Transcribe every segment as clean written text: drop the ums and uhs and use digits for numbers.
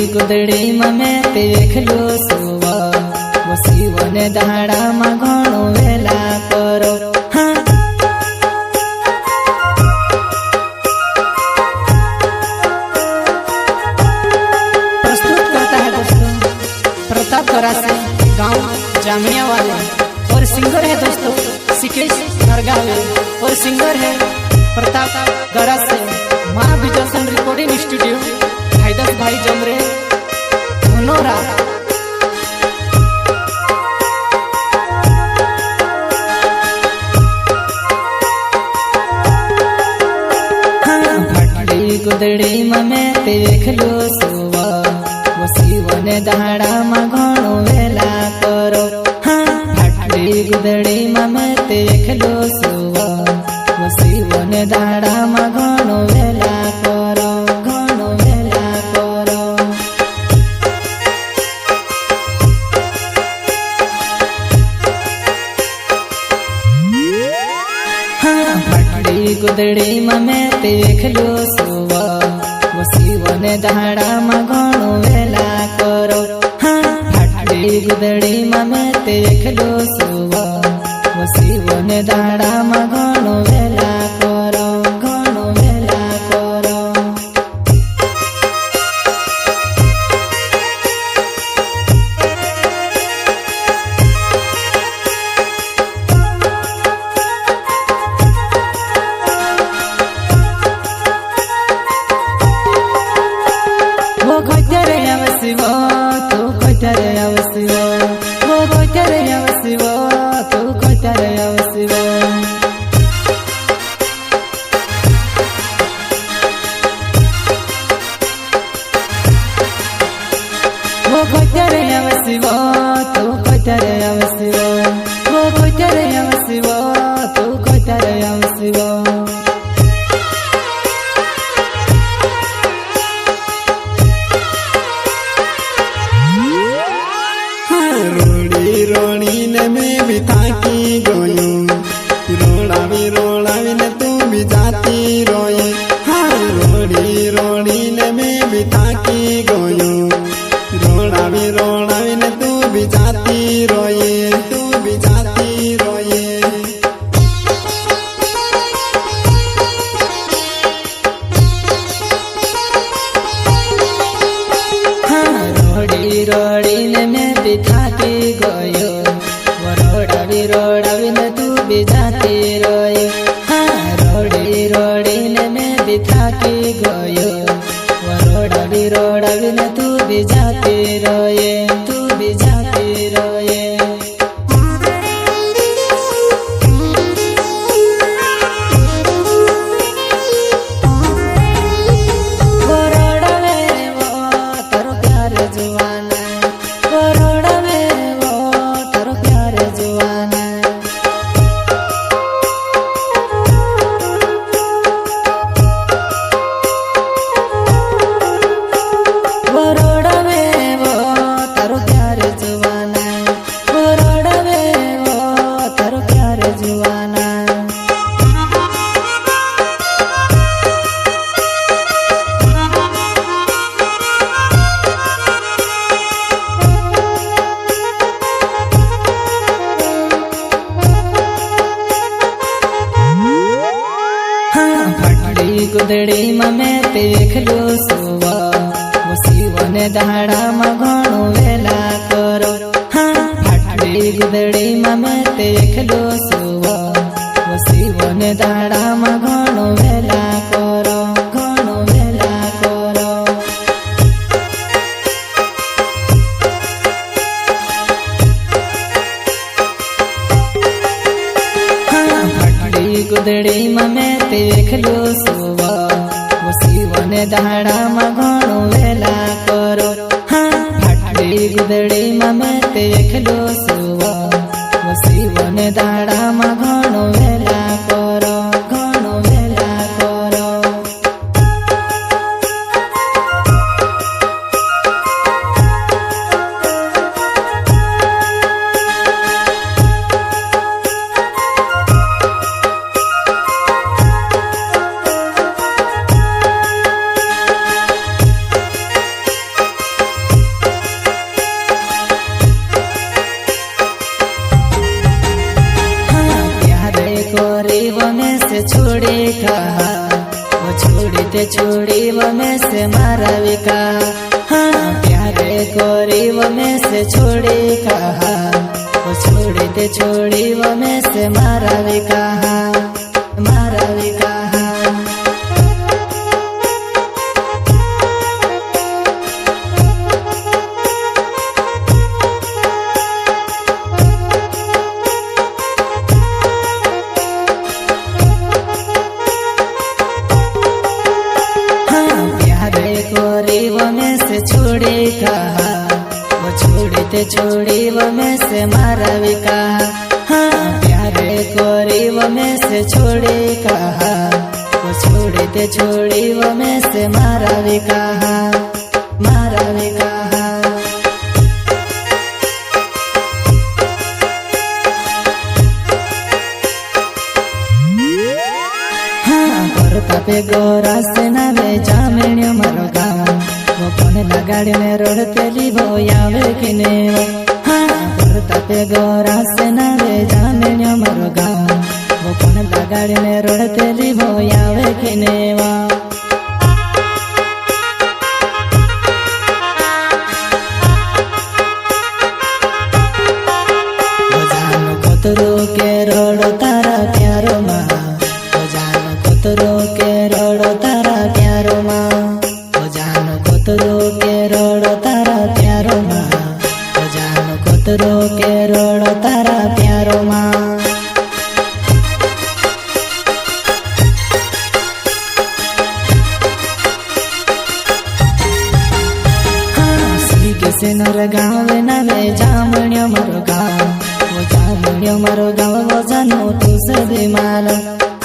गुदड़ी में देख लो सुवा वसीवने दाड़ा में घणो वेला करो। हाँ प्रस्तुत करता है दोस्तों प्रताप गरा से गांव जामिया वाले, और सिंगर है दोस्तों सिकेश नरगावे, और सिंगर है प्रताप गरा से माँ विजयसन रिकॉर्डिंग स्टूडियो हैदर भाई जमरे धनोरा। भटली गुदड़ी में देख लो सुवा वसीवने दाड़ा में घणो वेला करो। हाँ भटली गुदड़ी में देख लो सुवा वसीवने दाड़ा में घणो वेला करो, घणो वेला करो। हाँ भटली गुदड़ी में देख लो सुवा वसीवने दाड़ा में घणो वेला करो। हाँ भटली गुदड़ी में देख लो सुवा वसीवने दाड़ा में घणो वेला करो, घणो वेला करो। वो खोजरे आवसिवो तू खोजरे आवसिवो, वो खोजरे आवसिवो तू खोजरे आवसिवो। वो खोजरे आवसिवो तू खोजरे आवसिवो, वो खोजरे आवसिवो तू खोजरे आवसिवो। रोड़ी रोड़ी ने मैं भी थाकी गयो, रोड़ावी ने तू भी जाती रोए। हाँ रोड़ी रोड़ी ने मैं भी थाकी गयो, रोड़ावी ने तू भी जाती रोए, तू भी जाती रोए। रोड़ी रोड़ी ने मैं भी थाकी गयो, रोड़ावी ने तू भी जाती रोए। हाँ रोड़ी रोड़ी ने मैं भी थाकी गयो, रोड़ावी ने तू भी जाती रोए, तू भी जाती रोए। गुदड़ी में देख लो सुवा वसीवने दाड़ा में घणो वेला करो। हाँ भटली गुदड़ी में देख लो सुवा वसीवने दाड़ा में घणो वेला करो, घणो वेला करो। हाँ भटली गुदड़ी में देख लो सुवा वसीवने दाड़ा में घणो वेला करो। हाँ भटली गुदड़ी में देख लो सुवा वसीवने दाड़ा में घणो वेला करो, घणो वेला करो। मारा विका हाँ प्यारे गोरी वो में से छोड़ी कहा वो छोड़ी ते छोड़ी वो में से मारा विका मारा विका गोरी वो में से छोड़ी कहा वो छोड़ी ते छोड़ी वो में से मारा विका हाँ प्यारे गोरी वो में से छोड़ी कहा वो छोड़ी ते छोड़ी वो में से मारा विका मारा विका पे गोरा से नावे जामण्यो मारो गाँव वो कौन लगाड़ी में रोड तेली वो आवे किने हाँ गोरता पे गोरा से नावे जामण्यो मारो गाँव वो कौन लगाड़ी में रोड तेली वो आवे किने कोतरो के रोड तारा प्यारो माँ कोतरो के रोड तारा प्यारो माँ ओ जानो कोतरो के रोड तारा प्यारो माँ ओ जानो कोतरो के रोड तारा प्यारो माँ हाँ सी के से नर गाँव नवे जामण्यो मारो गाँव वो जामण्यो मारो गाँव वो जानो तू सभी माल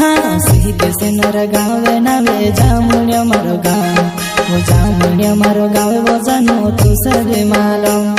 हाँ सही के से नर गाँव नवे जामण्यो मारो गाँव वो जामण्यो मारो गाँव वो जानो तू सभी मालूम